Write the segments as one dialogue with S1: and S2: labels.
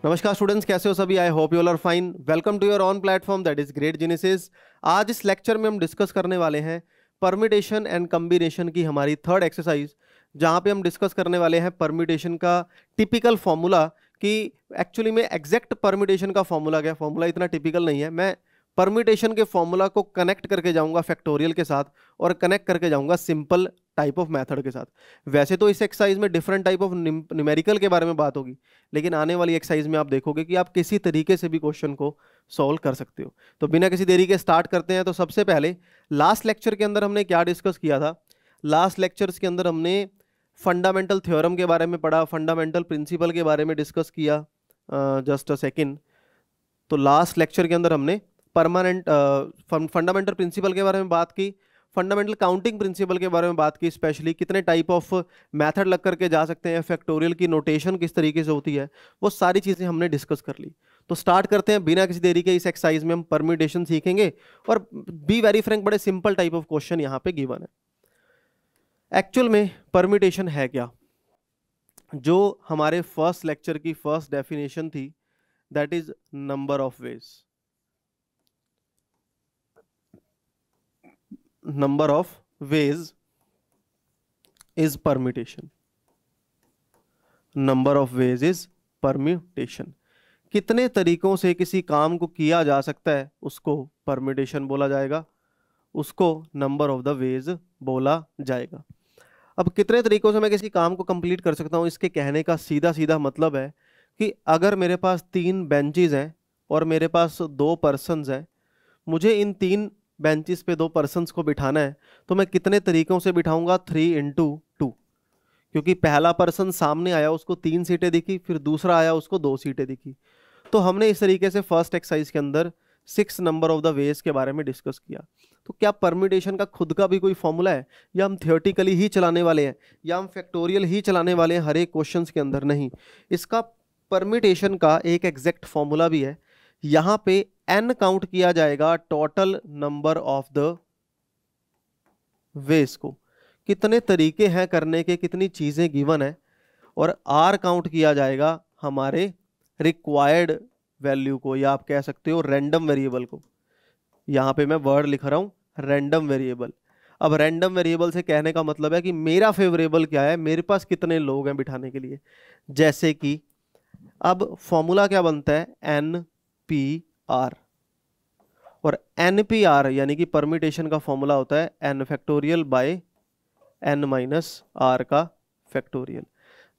S1: नमस्कार स्टूडेंट्स, कैसे हो सभी? I hope you all are fine. Welcome to your on platform that is great genesis. आज इस लेक्चर में हम डिस्कस करने वाले हैं परम्यूटेशन एंड कॉम्बिनेशन की हमारी थर्ड एक्सरसाइज, जहां पे हम डिस्कस करने वाले हैं परम्यूटेशन का टिपिकल फॉर्मूला। कि एक्चुअली में एग्जैक्ट परम्यूटेशन का फॉर्मूला क्या, फॉर्मूला इतना टिपिकल नहीं है। मैं परम्यूटेशन के फॉर्मूला को कनेक्ट करके जाऊंगा फैक्टोरियल के साथ और कनेक्ट करके जाऊंगा सिंपल टाइप ऑफ मेथड के साथ। वैसे तो इस एक्सरसाइज में डिफरेंट टाइप ऑफ न्यूमेरिकल के बारे में बात होगी, लेकिन आने वाली एक्सरसाइज में आप देखोगे कि आप किसी तरीके से भी क्वेश्चन को सॉल्व कर सकते हो। तो बिना किसी देरी के स्टार्ट करते हैं। तो सबसे पहले लास्ट लेक्चर के अंदर हमने क्या डिस्कस किया था? लास्ट लेक्चर्स के अंदर हमने फंडामेंटल थ्योरम के बारे में पढ़ा, फंडामेंटल प्रिंसिपल के बारे में डिस्कस किया। Just a second. तो लास्ट लेक्चर के अंदर हमने परमानेंट फंडामेंटल प्रिंसिपल के बारे में बात की, फंडामेंटल काउंटिंग प्रिंसिपल के बारे में बात की, स्पेशली कितने टाइप ऑफ मेथड लग करके जा सकते हैं, फैक्टोरियल की नोटेशन किस तरीके से होती है, वो सारी चीज़ें हमने डिस्कस कर ली। तो स्टार्ट करते हैं बिना किसी देरी के। इस एक्सरसाइज में हम परम्यूटेशन सीखेंगे और बी वेरी फ्रैंक, बड़े सिंपल टाइप ऑफ क्वेश्चन यहाँ पे गिवन है। एक्चुअल में परम्यूटेशन है क्या? जो हमारे फर्स्ट लेक्चर की फर्स्ट डेफिनेशन थी, that is number of ways. Number of ways is permutation. Number of ways is permutation. कितने तरीकों से किसी काम को किया जा सकता है उसको परम्यूटेशन बोला जाएगा, उसको नंबर ऑफ द वेज बोला जाएगा। अब कितने तरीकों से मैं किसी काम को कंप्लीट कर सकता हूं, इसके कहने का सीधा सीधा मतलब है कि अगर मेरे पास 3 बेंचेस हैं और मेरे पास 2 पर्सन्स हैं, मुझे इन 3 बेंचेस पे 2 पर्सन्स को बिठाना है, तो मैं कितने तरीकों से बिठाऊंगा? 3 × 2। क्योंकि पहला पर्सन सामने आया, उसको 3 सीटें दिखी, फिर दूसरा आया, उसको 2 सीटें दिखी। तो हमने इस तरीके से फर्स्ट एक्सरसाइज के अंदर 6 नंबर ऑफ द वेज के बारे में डिस्कस किया। तो क्या परम्यूटेशन का खुद का भी कोई फॉर्मूला है, या हम थियोरेटिकली ही चलाने वाले हैं, या हम फैक्टोरियल ही चलाने वाले हैं हर एक क्वेश्चंस के अंदर? नहीं, इसका परम्यूटेशन का एक एग्जैक्ट फॉर्मूला भी है। यहां पे n काउंट किया जाएगा total number of the ways को, कितने तरीके हैं करने के, कितनी चीजें गिवन है, और r काउंट किया जाएगा हमारे रिक्वायर्ड वैल्यू को, या आप कह सकते हो रैंडम वेरिएबल को। यहां पे मैं वर्ड लिख रहा हूं रैंडम वेरिएबल। अब रैंडम वेरिएबल से कहने का मतलब है कि मेरा फेवरेबल क्या है, मेरे पास कितने लोग हैं बिठाने के लिए। जैसे कि अब फॉर्मूला क्या बनता है? NPR। और NPR यानी कि परम्यूटेशन का फॉर्मूला होता है n factorial by n minus r का फैक्टोरियल,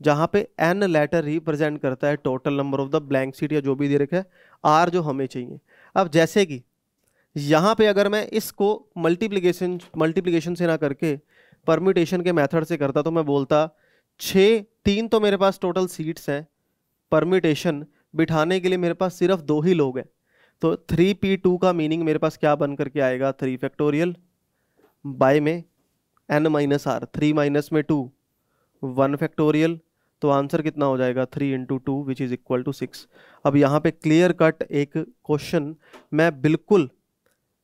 S1: जहां पे n लेटर रिप्रेजेंट करता है total number of the blank seat, या जो भी दे रखा है r जो हमें चाहिए। अब जैसे कि यहां पे अगर मैं इसको मल्टीप्लिकेशन से ना करके परम्यूटेशन के मेथड से करता, तो मैं बोलता 3 तो मेरे पास टोटल सीट्स हैं, परम्यूटेशन बिठाने के लिए मेरे पास सिर्फ 2 ही लोग हैं। तो 3p2 का मीनिंग मेरे पास क्या बन करके आएगा? 3 फैक्टोरियल बाय में n माइनस r, 3 माइनस में 2, 1 फैक्टोरियल। तो आंसर कितना हो जाएगा? 3 × 2 विच इज इक्वल टू 6। अब यहाँ पे क्लियर कट एक क्वेश्चन मैं बिल्कुल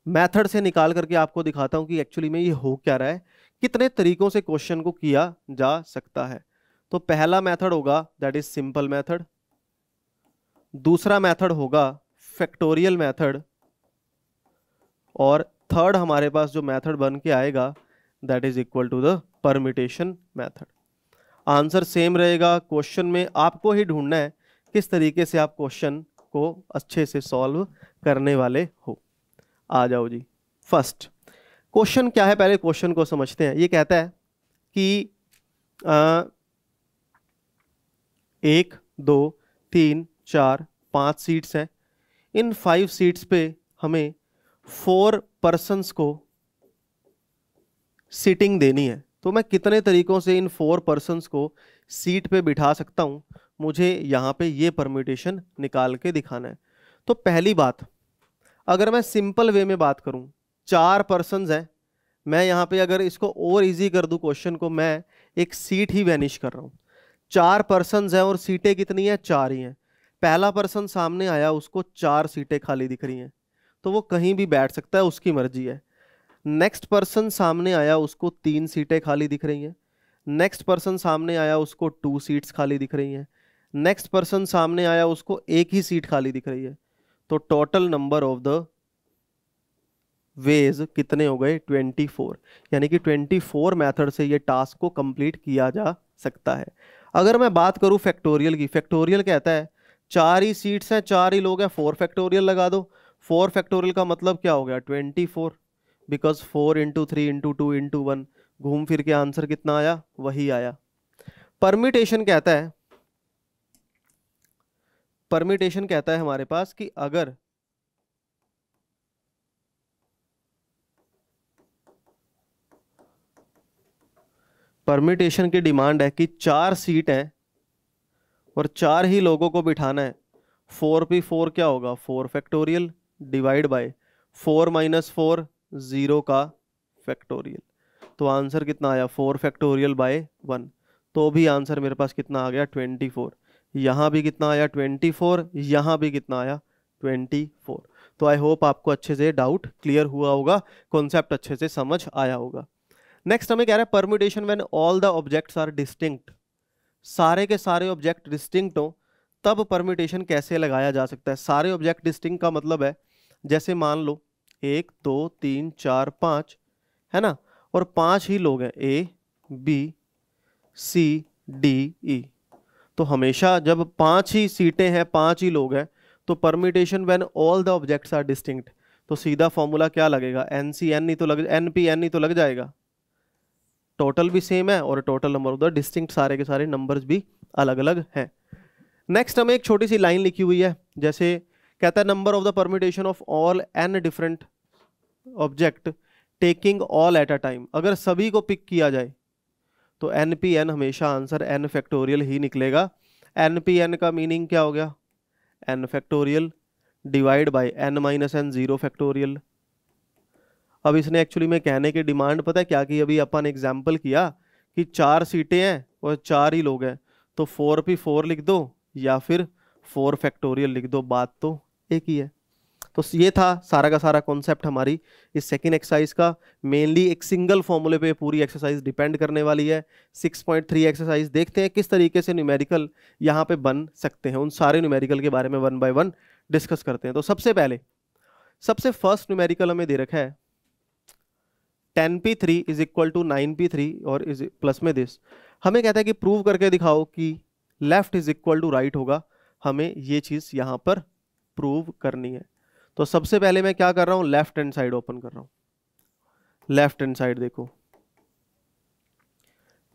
S1: मेथड से निकाल करके आपको दिखाता हूँ कि एक्चुअली में ये हो क्या रहा है, कितने तरीकों से क्वेश्चन को किया जा सकता है। तो पहला मेथड होगा दैट इज सिंपल मेथड, दूसरा मेथड होगा फैक्टोरियल मेथड, और थर्ड हमारे पास जो मेथड बन के आएगा that is equal to the permutation method. Answer same रहेगा। क्वेश्चन में आपको ही ढूंढना है किस तरीके से आप क्वेश्चन को अच्छे से सॉल्व करने वाले हो। आ जाओ जी। फर्स्ट क्वेश्चन क्या है, पहले क्वेश्चन को समझते हैं। ये कहता है कि 1 2 3 4 5 सीट्स हैं। इन 5 सीट्स पे हमें 4 पर्सन्स को सीटिंग देनी है। तो मैं कितने तरीकों से इन 4 पर्सन्स को सीट पे बिठा सकता हूं, मुझे यहाँ पे ये परम्यूटेशन निकाल के दिखाना है। तो पहली बात, अगर मैं सिंपल वे में बात करूं, 4 पर्सन्स हैं, मैं यहाँ पे अगर इसको और इजी कर दूं क्वेश्चन को, मैं एक सीट ही वैनिश कर रहा हूं। 4 पर्सन्स हैं और सीटें कितनी हैं? 4 ही हैं। पहला पर्सन सामने आया, उसको 4 सीटें खाली दिख रही हैं, तो वो कहीं भी बैठ सकता है, उसकी मर्जी है। नेक्स्ट पर्सन सामने आया, उसको 3 सीटें खाली दिख रही हैं। नेक्स्ट पर्सन सामने आया, उसको 2 सीट्स खाली दिख रही हैं। नेक्स्ट पर्सन सामने आया, उसको एक ही सीट खाली दिख रही है, तो total number of the ways कितने हो गए? 24। यानी कि 24 मेथड से ये टास्क को कंप्लीट किया जा सकता है। अगर मैं बात करूं फैक्टोरियल की, फैक्टोरियल कहता है 4 ही सीट्स हैं, 4 ही लोग हैं, 4 फैक्टोरियल लगा दो। 4 फैक्टोरियल का मतलब क्या हो गया? 24, बिकॉज 4 इंटू 3 इंटू 2 इंटू 1, घूम फिर के आंसर कितना आया? वही आया। परमिटेशन कहता है, परमिटेशन कहता है हमारे पास कि अगर परमिटेशन की डिमांड है कि 4 सीट हैं और 4 ही लोगों को बिठाना है, 4p4 क्या होगा? 4 फैक्टोरियल डिवाइड बाय 4 माइनस 4 0 का फैक्टोरियल, तो आंसर कितना आया? 4 फैक्टोरियल बाय 1। तो भी आंसर मेरे पास कितना आ गया? 24। यहाँ भी कितना आया? 24। यहाँ भी कितना आया? 24। तो आई होप आपको अच्छे से डाउट क्लियर हुआ होगा, कॉन्सेप्ट अच्छे से समझ आया होगा। नेक्स्ट हमें कह रहा है permutation when all the objects are distinct. सारे के सारे ऑब्जेक्ट डिस्टिंक्ट हो तब परम्यूटेशन कैसे लगाया जा सकता है? सारे ऑब्जेक्ट डिस्टिंक्ट का मतलब है, जैसे मान लो 1 2 3 4 5 है ना, और 5 ही लोग हैं, A B C D E. तो हमेशा जब 5 ही सीटें हैं, 5 ही लोग हैं, तो permutation when all the objects are distinct, तो सीधा फॉर्मूला क्या लगेगा? एन सी एन ही तो लग, एन पी एन ही तो लग जाएगा। टोटल भी सेम है और total number of the distinct सारे के सारे नंबर्स भी अलग अलग हैं। नेक्स्ट हमें एक छोटी सी लाइन लिखी हुई है, जैसे कहता है number of the permutation of all n different object taking all at a time. अगर सभी को पिक किया जाए तो एन पी एन हमेशा आंसर एन फैक्टोरियल ही निकलेगा। एन पी एन का मीनिंग क्या हो गया? N factorial divide by n minus n 0 factorial. अब इसने एक्चुअली में कहने की डिमांड पता है क्या की? अभी अपन एग्जाम्पल किया कि 4 सीटें हैं और 4 ही लोग हैं, तो 4p4 लिख दो या फिर 4 फैक्टोरियल लिख दो, बात तो एक ही है। तो ये था सारा का सारा कॉन्सेप्ट हमारी इस सेकंड एक्सरसाइज का। मेनली एक सिंगल फॉर्मूले पे पूरी एक्सरसाइज डिपेंड करने वाली है। 6.3 एक्सरसाइज देखते हैं किस तरीके से न्यूमेरिकल यहाँ पे बन सकते हैं, उन सारे न्यूमेरिकल के बारे में 1 बाय 1 डिस्कस करते हैं। तो सबसे पहले सबसे फर्स्ट न्यूमेरिकल हमें दे रखा है 10p3 is equal to 9p3 और इज प्लस में दिस। हमें कहता है कि प्रूव करके दिखाओ कि left is equal to right होगा। हमें ये चीज यहां पर प्रूव करनी है। तो सबसे पहले मैं क्या कर रहा हूं? लेफ्ट हैंड साइड ओपन कर रहा हूं। लेफ्ट हैंड साइड देखो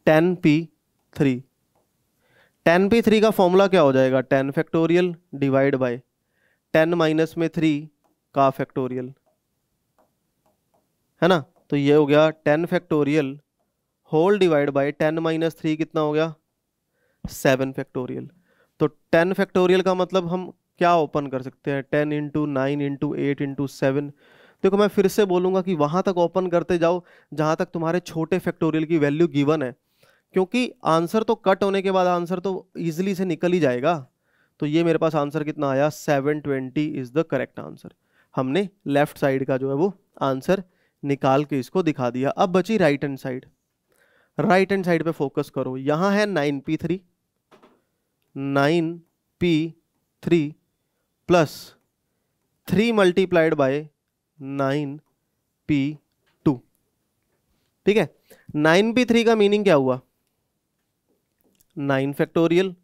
S1: 10p3, 10p3 का फॉर्मूला क्या हो जाएगा? 10 फैक्टोरियल डिवाइड बाय 10 माइनस में 3 का फैक्टोरियल, है ना। तो ये हो गया 10 factorial whole divide by 10 minus 3 कितना हो गया? 7 फैक्टोरियल। तो 10 फैक्टोरियल का मतलब हम क्या ओपन कर सकते हैं? 10 इंटू 9 इंटू 8 इंटू 7। देखो मैं फिर से बोलूंगा कि वहां तक ओपन करते जाओ जहां तक तुम्हारे छोटे फैक्टोरियल की वैल्यू गिवन है, क्योंकि आंसर तो कट होने के बाद आंसर तो इजीली से निकल ही जाएगा। तो ये मेरे पास आंसर कितना आया? 720 इज द करेक्ट आंसर। हमने लेफ्ट साइड का जो है वो आंसर निकाल के इसको दिखा दिया। अब बची right hand side. Right hand side पे फोकस करो। यहां है 9p3, 9p3 plus 3 multiplied by 9p2। ठीक है, 9p3 का मीनिंग क्या हुआ? 9 फैक्टोरियल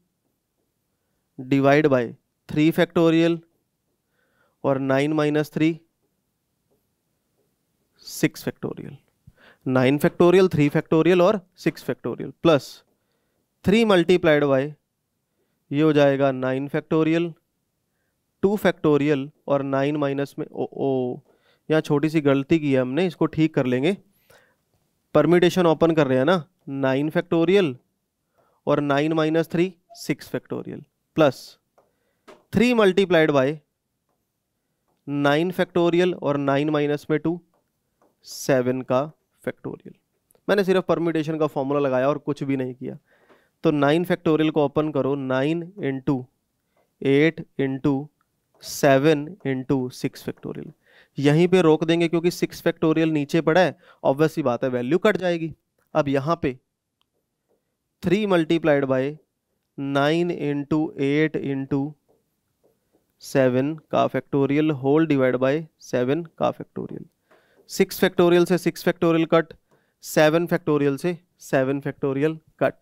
S1: डिवाइड बाय 3 फैक्टोरियल और 9 माइनस 3 6 फैक्टोरियल। 9 फैक्टोरियल, 3 फैक्टोरियल और 6 फैक्टोरियल प्लस 3 मल्टीप्लाइड बाय ये हो जाएगा 9 फैक्टोरियल, 2 फैक्टोरियल और 9 माइनस में यहाँ छोटी सी गलती की है हमने, इसको ठीक कर लेंगे। परम्यूटेशन ओपन कर रहे हैं ना, 9 फैक्टोरियल और 9 minus 3 6 factorial plus 3 multiplied by 9 factorial और 9 माइनस में 2 7 का फैक्टोरियल। मैंने सिर्फ परम्यूटेशन का फॉर्मूला लगाया और कुछ भी नहीं किया। तो 9 फैक्टोरियल को ओपन करो, 9 इंटू 8 इंटू 7 इंटू 6 फैक्टोरियल। यहीं पे रोक देंगे क्योंकि 6 फैक्टोरियल नीचे पड़ा है, ऑब्वियस सी बात है वैल्यू कट जाएगी। अब यहाँ पे 3 मल्टीप्लाइड बाय 9 इंटू 8 इंटू 7 का फैक्टोरियल होल डिवाइड बाय 7 का फैक्टोरियल। 6 फैक्टोरियल से 6 फैक्टोरियल कट, 7 फैक्टोरियल से 7 फैक्टोरियल कट।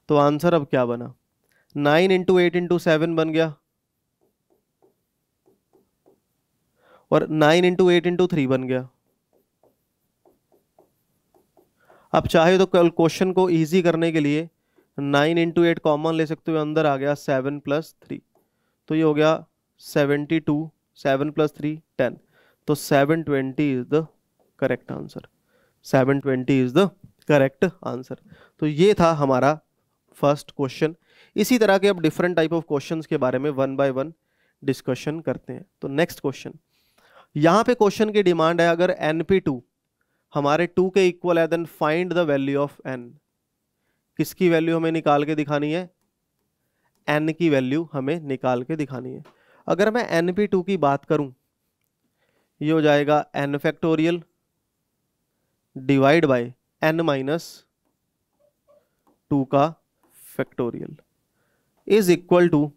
S1: तो आंसर अब क्या बना, 9 इंटू 8 इंटू 7 बन गया, और 9 इंटू 8 इंटू 3 बन गया। अब चाहे तो कल क्वेश्चन को इजी करने के लिए 9 इंटू 8 कॉमन ले सकते हो, अंदर आ गया 7 प्लस 3, तो ये हो गया 72, 7 प्लस 3 10, तो 720 is the correct answer. 720 is the correct answer. तो ये था हमारा फर्स्ट क्वेश्चन। इसी तरह के अब डिफरेंट टाइप ऑफ क्वेश्चंस के बारे में वन बाय वन डिस्कशन करते हैं। तो नेक्स्ट क्वेश्चन, यहाँ पे क्वेश्चन की डिमांड है अगर np2 हमारे 2 के इक्वल है then find the value of n। किसकी वैल्यू हमें निकाल के दिखानी है, n की वैल्यू हमें निकाल के दिखानी है। अगर मैं np2 की बात करूं, ये हो जाएगा n factorial divide by n minus 2 का factorial is equal to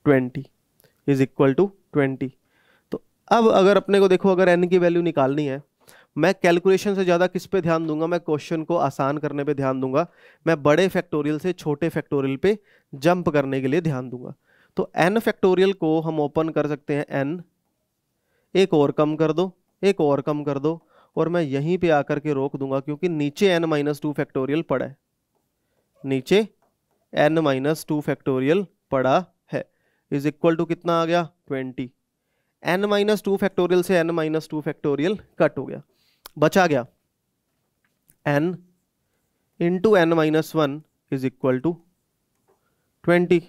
S1: 20, is equal to 20। तो अब अगर अपने को देखो, अगर n की वैल्यू निकालनी है, मैं कैलकुलेशन से ज़्यादा किस पे ध्यान दूंगा, मैं क्वेश्चन को आसान करने पे ध्यान दूंगा, मैं बड़े फैक्टोरियल से छोटे फैक्टोरियल पे जंप करने के लिए ध्यान दूंगा। तो n फैक्टोरियल को हम ओपन कर सकते हैं n, एक और कम कर दो, एक और कम कर दो, और मैं यहीं पे आकर के रोक दूंगा क्योंकि नीचे n माइनस 2 फैक्टोरियल पड़ा है, नीचे n माइनस 2 फैक्टोरियल पड़ा है, इज इक्वल टू कितना आ गया 20। n माइनस 2 फैक्टोरियल से n माइनस 2 फैक्टोरियल कट हो गया, बचा गया n into n minus 1 is equal to 20।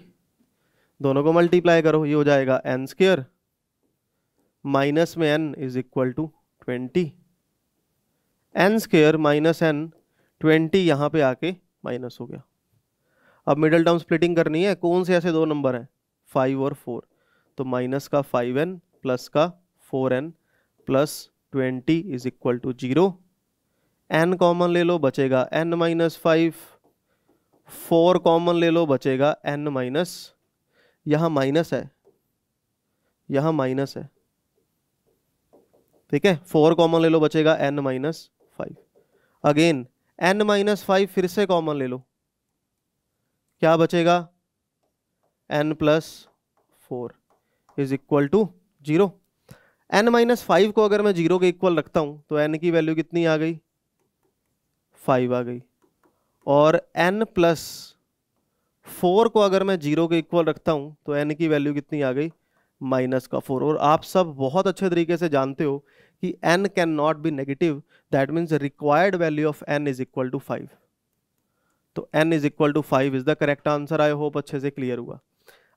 S1: दोनों को मल्टीप्लाई करो, ये हो जाएगा n स्क्वायर माइनस में n is equal to 20, n square minus n 20 यहाँ पे आके माइनस हो गया। अब मिडिल टर्म स्प्लिटिंग करनी है, कौन से ऐसे दो नंबर हैं 5 और 4, तो माइनस का 5n प्लस का 4n plus 20 is equal to 0। n common ले लो, बचेगा n माइनस 5, 4 कॉमन ले लो, बचेगा n माइनस, यहाँ माइनस है, यहाँ माइनस है, ठीक है, 4 कॉमन ले लो, बचेगा n minus 5। Again n minus 5 फिर से कॉमन ले लो, क्या बचेगा n plus 4 is equal to 0। n minus 5 को अगर मैं 0 के इक्वल रखता हूं तो n की वैल्यू कितनी आ गई, 5 आ गई, और n प्लस 4 को अगर मैं 0 के इक्वल रखता हूं तो n की वैल्यू कितनी आ गई, माइनस का 4। और आप सब बहुत अच्छे तरीके से जानते हो कि n can not be negative, that means required value of n is equal to 5। तो n is equal to 5 is the correct answer. I hope अच्छे से क्लियर हुआ।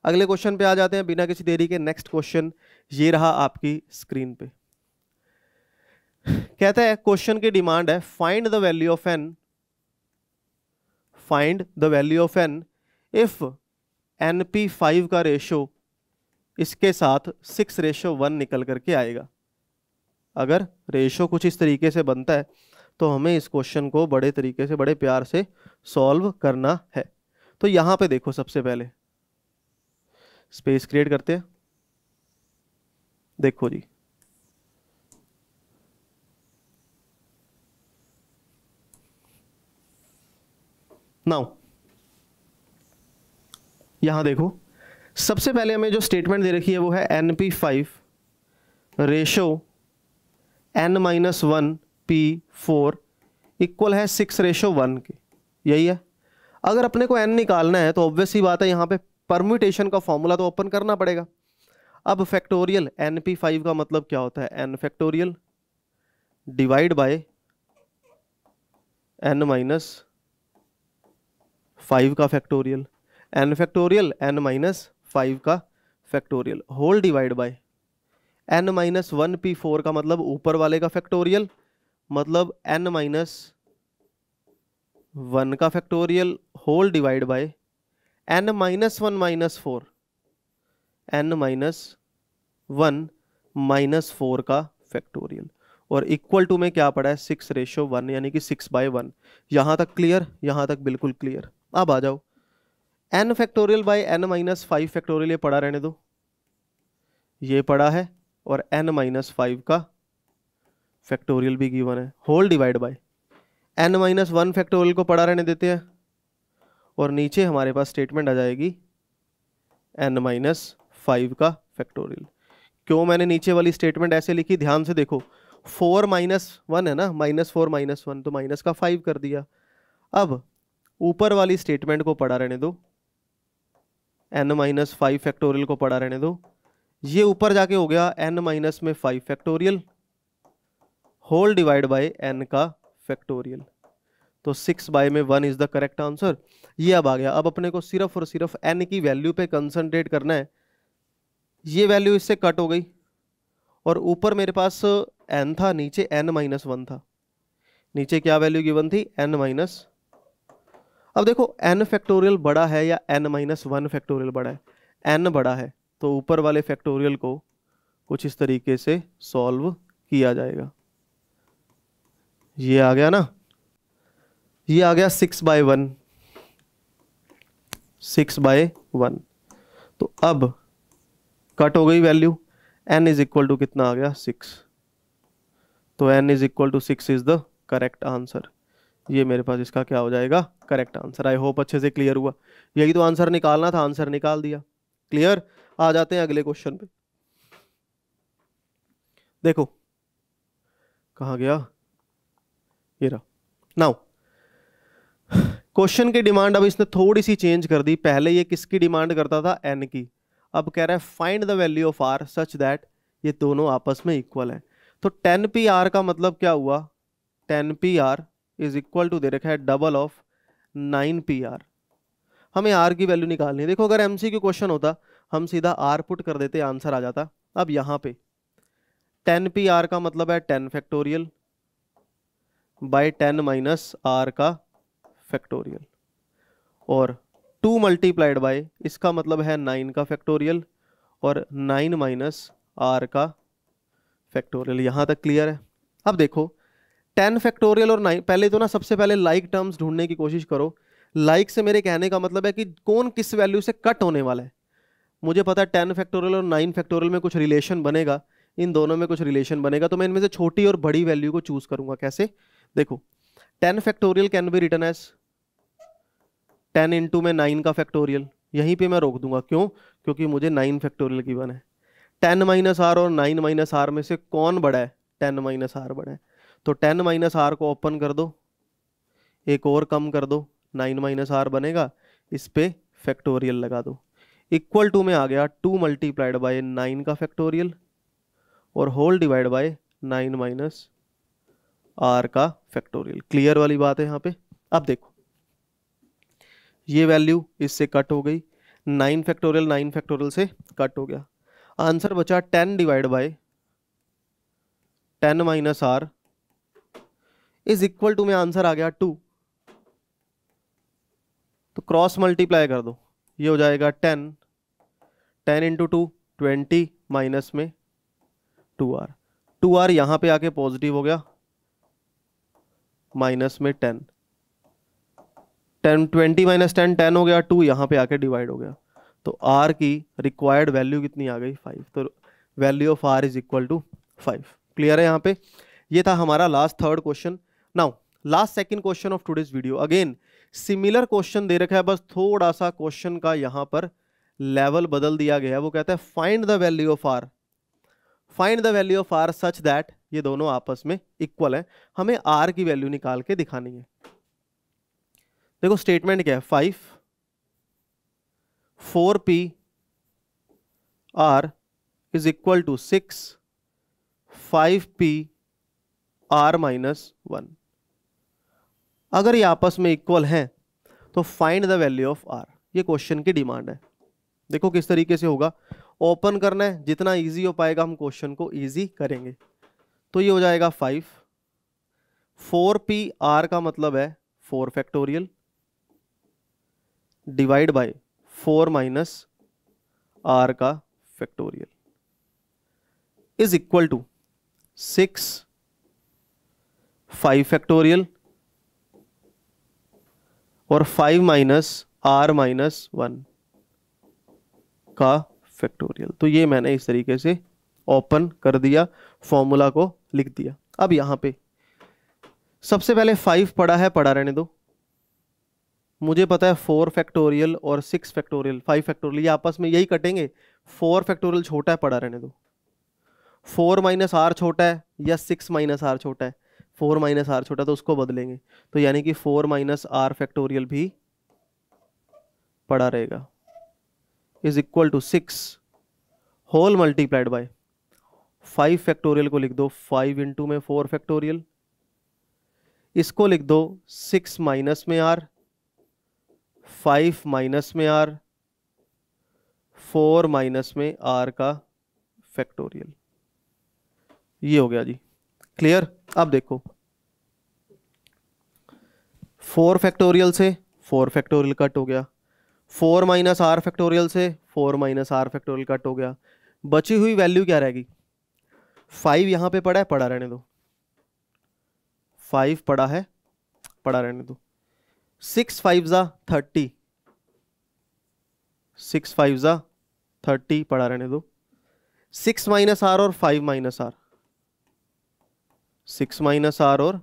S1: अगले क्वेश्चन पे आ जाते हैं बिना किसी देरी के। नेक्स्ट क्वेश्चन ये रहा आपकी स्क्रीन पे, कहता है क्वेश्चन की डिमांड है find the value of n, find the value of n if np5 का रेशो इसके साथ 6:1 निकल करके आएगा। अगर रेशो कुछ इस तरीके से बनता है तो हमें इस क्वेश्चन को बड़े तरीके से, बड़े प्यार से सॉल्व करना है। तो यहां पे देखो, सबसे पहले स्पेस क्रिएट करते हैं। देखो जी, नाउ यहां देखो, सबसे पहले हमें जो स्टेटमेंट दे रखी है वो है np5 ratio n-1 p4 equal है 6:1 के, यही है। अगर अपने को n निकालना है तो ऑब्वियस ही बात है, यहाँ पे परम्यूटेशन का फॉर्मूला तो ओपन करना पड़ेगा। अब फैक्टोरियल np5 का मतलब क्या होता है, n factorial divide bye n-5 का फैक्टोरियल, n फैक्टोरियल n-5 का factorial whole divide bye n-1 p4 का मतलब ऊपर वाले का फैक्टोरियल, मतलब n-1 का factorial whole divide bye n-1 - 4, n-1 - 4 का फैक्टोरियल, और इक्वल टू में क्या पड़ा है 6:1 यानी कि 6/1। यहां तक क्लियर, यहां तक बिल्कुल क्लियर। अब आ जाओ, n factorial by n minus 5 factorial, ये पड़ा रहने दो, ये पड़ा है, और n माइनस 5 का फैक्टोरियल भी गिवन है, whole divide by n minus 1 factorial को पड़ा रहने देते हैं, और नीचे हमारे पास स्टेटमेंट आ जाएगी n माइनस 5 का फैक्टोरियल। क्यों मैंने नीचे वाली स्टेटमेंट ऐसे लिखी, ध्यान से देखो, 4 माइनस 1 है ना, -4 माइनस 1, तो माइनस का 5 कर दिया। अब ऊपर वाली स्टेटमेंट को पड़ा रहने दो, n माइनस 5 फैक्टोरियल को पड़ा रहने दो, ये ऊपर जाके हो गया n माइनस में 5 factorial whole divide by n का फैक्टोरियल, तो 6 बाय में 1 इज द करेक्ट आंसर। ये अब आ गया। अब अपने को सिर्फ और सिर्फ n की वैल्यू पे कंसंट्रेट करना है। ये वैल्यू इससे कट हो गई, और ऊपर मेरे पास n था, नीचे n माइनस 1 था, नीचे क्या वैल्यू गिवन थी, n माइनस। अब देखो n फैक्टोरियल बड़ा है या n माइनस 1 फैक्टोरियल बड़ा है, n बड़ा है, तो ऊपर वाले फैक्टोरियल को कुछ इस तरीके से सॉल्व किया जाएगा। ये आ गया ना, ये आ गया 6 बाय 1, 6 बाय 1। तो अब कट हो गई value, n is equal to कितना आ गया, 6, तो n is equal to 6 is the correct answer. ये मेरे पास इसका क्या हो जाएगा, करेक्ट आंसर। आई होप अच्छे से क्लियर हुआ। यही तो आंसर निकालना था, आंसर निकाल दिया। क्लियर। आ जाते हैं अगले क्वेश्चन पे। देखो कहाँ गया, ये रहा। नाउ क्वेश्चन की डिमांड अब इसने थोड़ी सी चेंज कर दी। पहले ये किसकी डिमांड करता था, n की, अब कह रहा है find the value of r such that ये दोनों आपस में इक्वल है। तो 10pr का मतलब क्या हुआ, 10pr इज इक्वल टू दे रखा है डबल ऑफ 9pr। हमें r की वैल्यू निकालनी है। देखो अगर MCQ क्वेश्चन होता हम सीधा r पुट कर देते, आंसर आ जाता। अब यहाँ पे 10pr का मतलब है 10 फैक्टोरियल बाय 10 माइनस r का फैक्टोरियल, और 2 मल्टीप्लाइड बाय इसका मतलब है 9 का फैक्टोरियल और 9 माइनस r का फैक्टोरियल। यहाँ तक क्लियर है। अब देखो 10 फैक्टोरियल और 9, पहले तो ना सबसे पहले लाइक टर्म्स ढूंढने की कोशिश करो। लाइक से मेरे कहने का मतलब है कि कौन किस वैल्यू से कट होने वाला है। मुझे पता है 10 फैक्टोरियल और 9 फैक्टोरियल में कुछ रिलेशन बनेगा, इन दोनों में कुछ रिलेशन बनेगा, तो मैं इनमें से छोटी और बड़ी वैल्यू को चूज करूंगा। कैसे, देखो 10 factorial can be written as 10 into में 9 का फैक्टोरियल, यहीं पे मैं रोक दूंगा। क्यों, क्योंकि मुझे 9 फैक्टोरियल गिवन है। 10 माइनस आर और 9 माइनस आर में से कौन बड़ा है, 10 माइनस आर बड़ा है, तो 10 माइनस आर को ओपन कर दो, एक और कम कर दो, 9 माइनस आर बनेगा, इस पे फैक्टोरियल लगा दो। इक्वल टू में आ गया 2 मल्टीप्लाइड बाय 9 का फैक्टोरियल और whole divide by 9 minus r का फैक्टोरियल। क्लियर वाली बात है यहाँ पे। अब देखो ये वैल्यू इससे कट हो गई, 9 फैक्टोरियल 9 फैक्टोरियल से कट हो गया, आंसर बचा 10 divide by 10 minus r is equal to में आंसर आ गया 2। तो क्रॉस मल्टीप्लाई कर दो, ये हो जाएगा 10, 10 इंटू 2 20 माइनस में 2r, 2r यहां पे आके पॉजिटिव हो गया, माइनस में 10, 10 20 माइनस 10 10 हो गया, 2 यहां पे आके डिवाइड हो गया, तो r की रिक्वायर्ड वैल्यू कितनी आ गई, 5। तो value of r is equal to 5। Clear है यहाँ पे। ये था हमारा last third question. Now last second question of today's video. Again similar question दे रखा है, बस थोड़ा सा क्वेश्चन का यहाँ पर लेवल बदल दिया गया है। वो कहता है find the value of r, find the value of r such that ये दोनों आपस में इक्वल है। हमें r की वैल्यू निकाल के दिखानी है। देखो स्टेटमेंट क्या है, 5 4p r is equal to 6 5p r minus 1। अगर ये आपस में इक्वल हैं तो find the value of r, ये क्वेश्चन की डिमांड है। देखो किस तरीके से होगा, ओपन करना है, जितना इजी हो पाएगा हम क्वेश्चन को इजी करेंगे। तो ये हो जाएगा 5, 4p r का मतलब है 4 factorial divide by 4 minus r का factorial is equal to 6 5 factorial और 5 माइनस r माइनस 1 का फैक्टोरियल। तो ये मैंने इस तरीके से ओपन कर दिया, फॉर्मूला को लिख दिया। अब यहां पे सबसे पहले 5 पड़ा है, पड़ा रहने दो। मुझे पता है 4 फैक्टोरियल और 6 फैक्टोरियल, 5 फैक्टोरियल ये आपस में यही कटेंगे। 4 फैक्टोरियल छोटा है, पड़ा रहने दो। 4 माइनस आर छोटा है या 6 माइनस आर छोटा है? 4 माइनस आर छोटा, तो उसको बदलेंगे। तो यानी कि 4 माइनस आर फैक्टोरियल भी पड़ा रहेगा, is equal to 6 whole multiplied by 5 factorial को लिख दो 5 इंटू में 4 फैक्टोरियल, इसको लिख दो 6 माइनस में आर, 5 माइनस में आर, 4 माइनस में आर का फैक्टोरियल। ये हो गया जी, क्लियर। अब देखो 4 फैक्टोरियल से 4 फैक्टोरियल कट हो गया, 4 माइनस आर फैक्टोरियल से 4 माइनस आर फैक्टोरियल कट हो गया। बची हुई वैल्यू क्या रहेगी? 5 यहां पे पड़ा है, पड़ा रहने दो। 5 पड़ा है, पड़ा रहने दो। 6 5 जा 30, 6 5 जा 30 पड़ा रहने दो। 6 माइनस आर और 5 माइनस आर, 6 माइनस आर और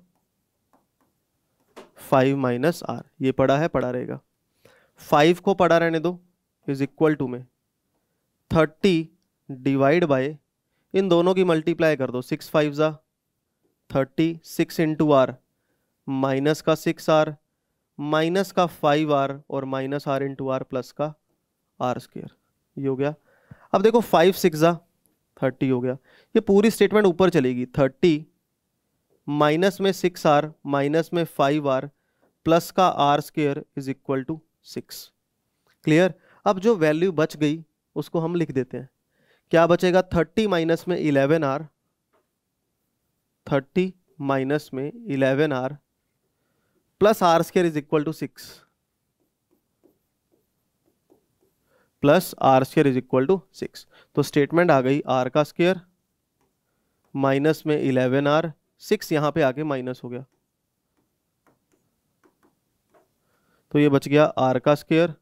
S1: 5 माइनस आर, ये पड़ा है, पड़ा रहेगा। 5 को पड़ा रहने दो, इज इक्वल टू में 30 डिवाइड बाय, इन दोनों की मल्टीप्लाई कर दो। 6 5 जा 30, 6 इंटू आर माइनस का 6 आर, माइनस का 5 आर और minus r into r plus का आर स्क्वायर, ये हो गया। अब देखो 5 6 जा 30 हो गया। ये पूरी स्टेटमेंट ऊपर चलेगी। 30 माइनस में 6 आर माइनस में 5 आर प्लस का r square is equal to 6। Clear. अब जो वैल्यू बच गई उसको हम लिख देते हैं। क्या बचेगा? 30 माइनस में 11 आर, 30 माइनस में 11 r plus r square is equal to 6, plus r square is equal to 6। तो स्टेटमेंट आ गई आर का स्क्वायर माइनस में 11 आर, 6 यहां पे आके माइनस हो गया, तो ये बच गया आर का स्क्वायर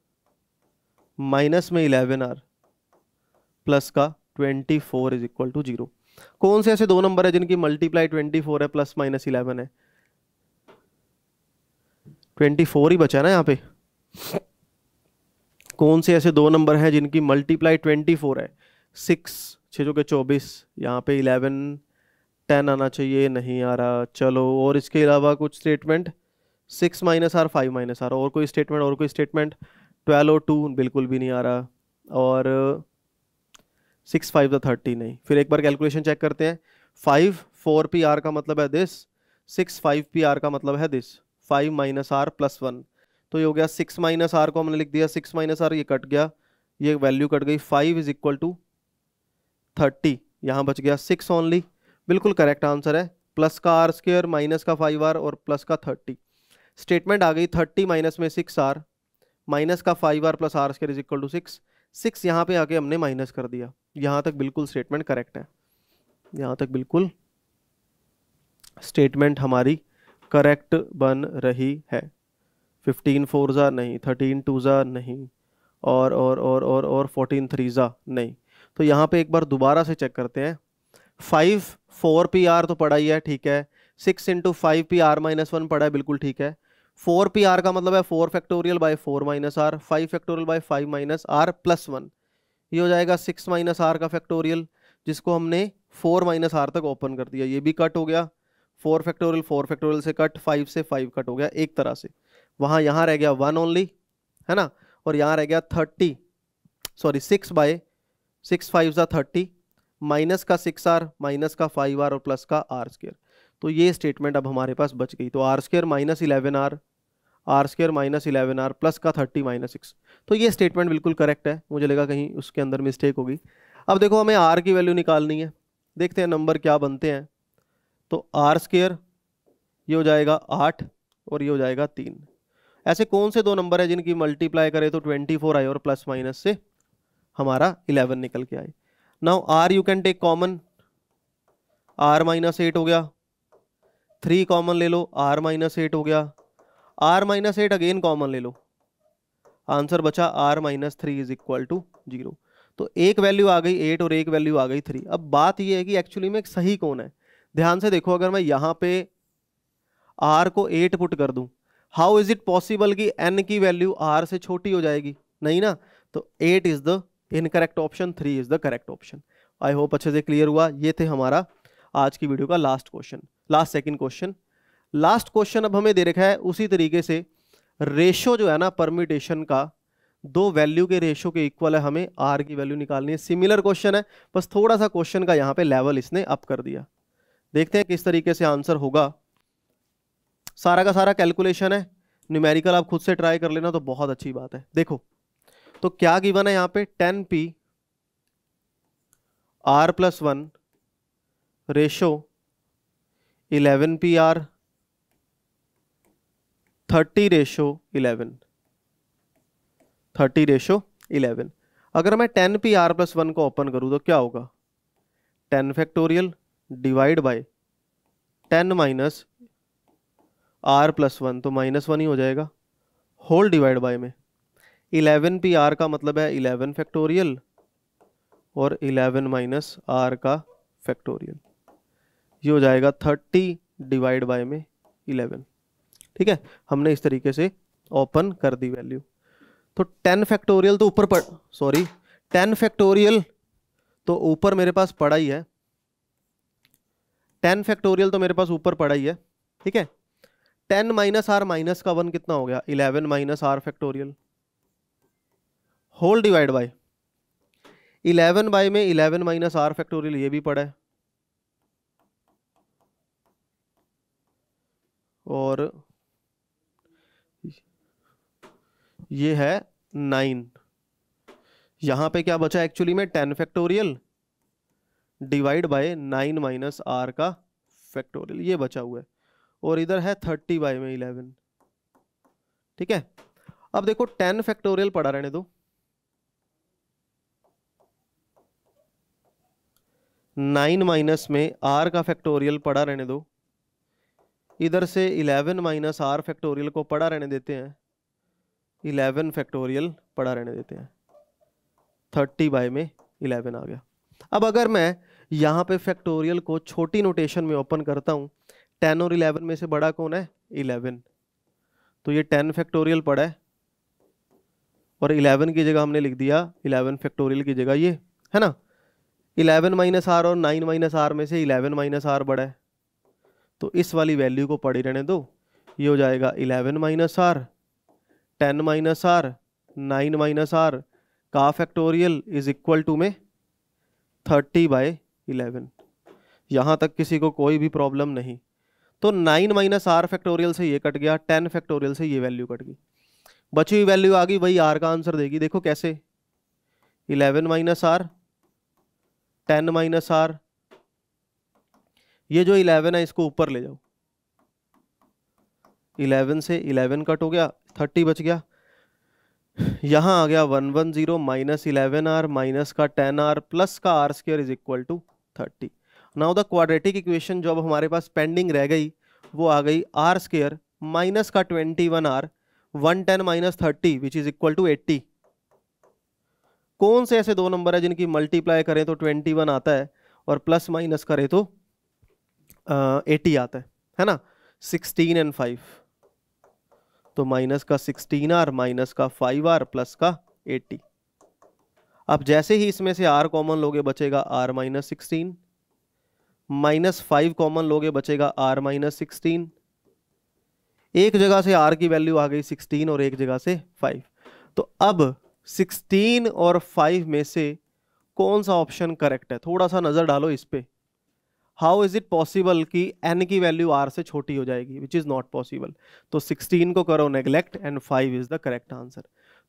S1: माइनस में 11 आर प्लस का 24 इज इक्वल टू 0। कौन से ऐसे दो नंबर है जिनकी मल्टीप्लाई 24 है प्लस माइनस 11 है? 24 ही बचा ना यहाँ पे। कौन से ऐसे दो नंबर हैं जिनकी मल्टीप्लाई 24 है? 6 6 के 24, यहाँ पे 11 10 आना चाहिए, नहीं आ रहा। चलो, और इसके अलावा कुछ statement? 6 minus r 5 minus r, और कोई स्टेटमेंट? और कोई स्टेटमेंट? 12 और 2 बिल्कुल भी नहीं आ रहा, और 6 5 30 नहीं। फिर एक बार कैलकुलेशन चेक करते हैं। 5 4 पी आर का मतलब है दिस, 6 5 पी आर का मतलब है दिस, 5 माइनस आर प्लस 1, तो ये हो गया 6 माइनस आर को हमने लिख दिया 6 माइनस आर, ये कट गया, ये वैल्यू कट गई। 5 इज इक्वल टू 30, यहाँ बच गया 6 ओनली, बिल्कुल करेक्ट आंसर है। प्लस का आर स्क्वायर माइनस का 5 आर और प्लस का 30। स्टेटमेंट आ गई 30 माइनस में 6 आर माइनस का 5 r plus r square is equal to 6। 6 यहाँ पे आके हमने माइनस कर दिया। यहाँ तक बिल्कुल स्टेटमेंट करेक्ट है, यहाँ तक बिल्कुल स्टेटमेंट हमारी करेक्ट बन रही है। 15 4 जा नहीं, 13 2 जा नहीं, और 14 3 जा नहीं। तो यहाँ पे एक बार दोबारा से चेक करते हैं। 5 4 पी आर तो पड़ा ही है, ठीक है। 6 इंटू 5 पी आर माइनस 1 पड़ा है, बिल्कुल ठीक है। 4 पी आर का मतलब है 4 factorial by 4 minus r, 5 factorial by 5 minus r plus 1, ये हो जाएगा 6 माइनस आर का फैक्टोरियल, जिसको हमने 4 माइनस आर तक ओपन कर दिया। ये भी कट हो गया, 4 फैक्टोरियल से कट, 5 से 5 कट हो गया एक तरह से। वहाँ यहाँ रह गया 1 ओनली, है ना, और यहाँ रह गया 6 बाय 6 5 जा 30 माइनस का 6 आर माइनस का 5 आर और प्लस का आर स्क्वायर। तो ये स्टेटमेंट अब हमारे पास बच गई। तो r square minus 11 r square minus 11 r plus का 30 माइनस 6। तो ये स्टेटमेंट बिल्कुल करेक्ट है, मुझे लगा कहीं उसके अंदर मिस्टेक होगी। अब देखो हमें आर की वैल्यू निकालनी है, देखते हैं नंबर क्या बनते हैं। तो आर स्क्वायर ये हो जाएगा 8 और ये हो जाएगा 3। ऐसे कौन से दो नंबर है जिनकी मल्टीप्लाई करें तो 24 आए और प्लस माइनस से हमारा 11 निकल के आए? Now r you can take common, r minus 8 हो गया, 3 कॉमन ले लो, आर माइनस 8 हो गया, आर माइनस 8 अगेन कॉमन ले लो, आंसर बचा r माइनस 3 इज इक्वल टू 0। तो एक वैल्यू आ गई 8 और एक वैल्यू आ गई 3। अब बात यह है कि एक्चुअली में सही कौन है। ध्यान से देखो, अगर मैं यहाँ पे r को 8 पुट कर दूं, हाउ इज इट पॉसिबल कि n की वैल्यू r से छोटी हो जाएगी? नहीं ना। तो 8 is the incorrect option, 3 is the correct option. I hope अच्छे से क्लियर हुआ। ये थे हमारा आज की वीडियो का last question, last second question. Last question अब हमें दे रखा है उसी तरीके से, रेशो जो है ना परम्यूटेशन का, दो वैल्यू के रेशो के इक्वल है, हमें r की वैल्यू निकालनी है। सिमिलर क्वेश्चन है, बस थोड़ा सा क्वेश्चन का यहाँ पे लेवल इसने अप कर दिया। देखते हैं किस तरीके से आंसर होगा। सारा का सारा कैलकुलेशन है, न्यूमेरिकल आप खुद से ट्राई कर लेना तो बहुत अच्छी बात है। देखो तो क्या गिवन है यहाँ पे, 10p r+1 ratio 11p r 30:11, 30:11। अगर मैं 10p r+1 को ओपन करूं तो क्या होगा, 10 factorial divide by 10 minus r+1, तो -1 ही हो जाएगा, होल डिवाइड बाय में 11p r का मतलब है 11 फैक्टोरियल और 11 माइनस r का फैक्टोरियल, ये हो जाएगा 30 डिवाइड बाय में 11। ठीक है, हमने इस तरीके से ओपन कर दी वैल्यू। तो 10 फैक्टोरियल तो ऊपर 10 फैक्टोरियल तो ऊपर मेरे पास पड़ा ही है, 10 फैक्टोरियल तो मेरे पास ऊपर पड़ा ही है। ठीक है, 10 माइनस r माइनस का 1 कितना हो गया, 11 minus r factorial, whole divide by 11 by में 11 माइनस r फैक्टोरियल, ये भी पड़ा है, और ये है 9। यहां पे क्या बचा एक्चुअली में, 10 factorial divide by 9 minus r का फैक्टोरियल, ये बचा हुआ है, और इधर है 30 बाय में 11। ठीक है, अब देखो 10 फैक्टोरियल पड़ा रहने दो, 9 माइनस में r का फैक्टोरियल पड़ा रहने दो, इधर से 11 माइनस r फैक्टोरियल को पड़ा रहने देते हैं, 11 फैक्टोरियल पड़ा रहने देते हैं, 30 बाय में 11 आ गया। अब अगर मैं यहाँ पे फैक्टोरियल को छोटी नोटेशन में ओपन करता हूँ, 10 और 11 में से बड़ा कौन है, 11, तो ये 10 फैक्टोरियल पड़ा है, और 11 की जगह हमने लिख दिया 11 फैक्टोरियल की जगह ये, है ना। 11 माइनस आर और 9 माइनस आर में से 11 माइनस आर बड़ा है, तो इस वाली वैल्यू को पड़ी रहने दो, ये हो जाएगा 11 minus r, 10 minus r, 9 minus r का फैक्टोरियल इज इक्वल टू में 30 बाय 11। यहाँ तक किसी को कोई भी प्रॉब्लम नहीं। तो 9 माइनस आर फैक्टोरियल से ये कट गया, 10 फैक्टोरियल से ये वैल्यू कट गई, बची हुई वैल्यू आ गई, वही आर का आंसर देगी। देखो कैसे, 11 माइनस आर, 10 माइनस आर, ये जो 11 है इसको ऊपर ले जाओ, 11 से 11 कट हो गया, 30 बच गया, यहां आ गया 110 माइनस 11r माइनस का 10r प्लस का r square is equal to 30। Now the quadratic equation जो अब हमारे पास पेंडिंग रह गई वो आ गई r स्क्वायर माइनस का 21r 110 minus 30 which is equal to 80। कौन से ऐसे दो नंबर है जिनकी मल्टीप्लाई करें तो 21 आता है और प्लस माइनस करें तो 80 आता है ना। 16 एंड 5, तो माइनस का 16r माइनस का 5r प्लस का 80। अब जैसे ही इसमें से r कॉमन लोगे बचेगा r माइनस 16, माइनस 5 कॉमन लोगे बचेगा r माइनस 16। एक जगह से r की वैल्यू आ गई 16 और एक जगह से 5। तो अब 16 और 5 में से कौन सा ऑप्शन करेक्ट है, थोड़ा सा नजर डालो इस पे। हाउ इज इट पॉसिबल कि n की वैल्यू r से छोटी हो जाएगी, विच इज नॉट पॉसिबल। तो 16 को करो neglect and 5 is the correct answer.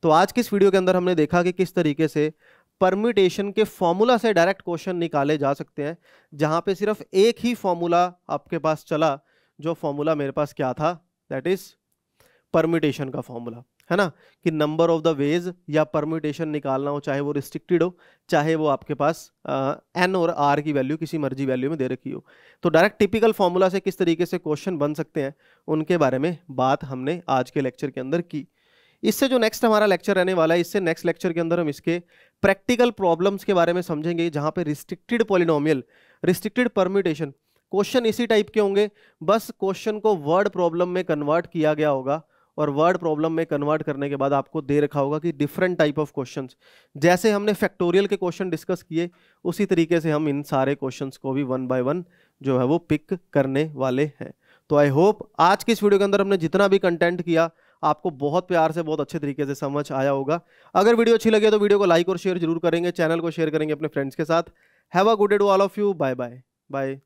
S1: तो आज की इस वीडियो के अंदर हमने देखा कि किस तरीके से परम्यूटेशन के फॉर्मूला से डायरेक्ट क्वेश्चन निकाले जा सकते हैं, जहां पे सिर्फ एक ही फॉर्मूला आपके पास चला, जो फॉर्मूला मेरे पास क्या था, दैट इज परम्यूटेशन का फॉर्मूला, है ना, कि नंबर ऑफ द वेज या परम्यूटेशन निकालना हो, चाहे वो रिस्ट्रिक्टेड हो चाहे वो आपके पास n और r की वैल्यू किसी मर्जी वैल्यू में दे रखी हो। तो डायरेक्ट टिपिकल फॉर्मूला से किस तरीके से क्वेश्चन बन सकते हैं उनके बारे में बात हमने आज के लेक्चर के अंदर की। इससे जो नेक्स्ट हमारा लेक्चर रहने वाला है, इससे नेक्स्ट लेक्चर के अंदर हम इसके प्रैक्टिकल प्रॉब्लम्स के बारे में समझेंगे, जहां पे restricted polynomial, restricted permutation, question इसी टाइप के होंगे, बस क्वेश्चन को वर्ड प्रॉब्लम में कन्वर्ट किया गया होगा, और वर्ड प्रॉब्लम में कन्वर्ट करने के बाद आपको दे रखा होगा कि डिफरेंट टाइप ऑफ क्वेश्चंस, जैसे हमने फैक्टोरियल के क्वेश्चन डिस्कस किए उसी तरीके से हम इन सारे क्वेश्चंस को भी वन बाय वन जो है वो पिक करने वाले हैं। तो आई होप आज की इस वीडियो के अंदर हमने जितना भी कंटेंट किया आपको बहुत प्यार से, बहुत अच्छे तरीके से समझ आया होगा। अगर वीडियो अच्छी लगे तो वीडियो को लाइक और शेयर जरूर करेंगे, चैनल को शेयर करेंगे अपने फ्रेंड्स के साथ। Have a good day to all of you, bye bye bye.